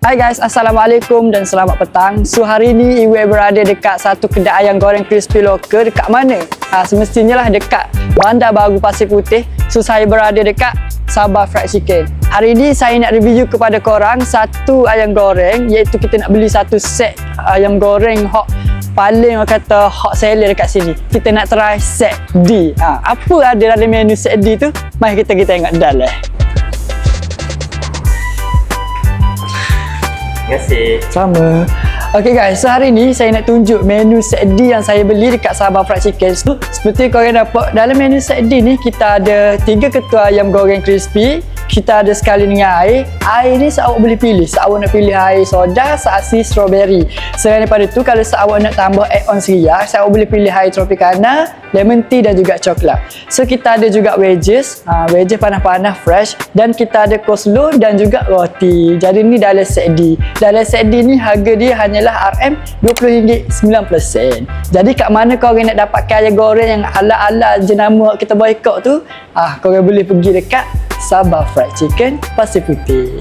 Hai guys, Assalamualaikum dan selamat petang. So hari ni Iwe berada dekat satu kedai ayam goreng crispy lokal. Dekat mana? Semestinya lah dekat Bandar Baru Pasir Putih. So saya berada dekat Sabah Fried Chicken. Hari ni saya nak review kepada korang satu ayam goreng, iaitu kita nak beli satu set ayam goreng hot paling orang kata hot seller dekat sini. Kita nak try set D. Apa ada dalam menu set D tu? Mari kita tengok dalam. Terima kasih. Sama. Okay guys, so hari ni saya nak tunjuk menu set D yang saya beli dekat Sabah Fried Chicken. So, seperti korang dapat dalam menu set D ni, kita ada 3 ketua ayam goreng crispy. Kita ada sekali dengan air. Air ni seawak boleh pilih. Seawak nak pilih air soda, seasi, strawberry. Selain daripada tu, kalau seawak nak tambah add-on seria, seawak boleh pilih air Tropicana, lemon tea dan juga coklat. So kita ada juga wedges. Wedges panas-panas fresh. Dan kita ada coleslaw dan juga roti. Jadi ni dalam set D. Dalam set D ni harga dia hanyalah RM20.90. Jadi kat mana korang nak dapatkan ayam goreng yang ala-ala jenama kita boykot tu, korang boleh pergi dekat Sabah Fried Chicken Pasir Putih.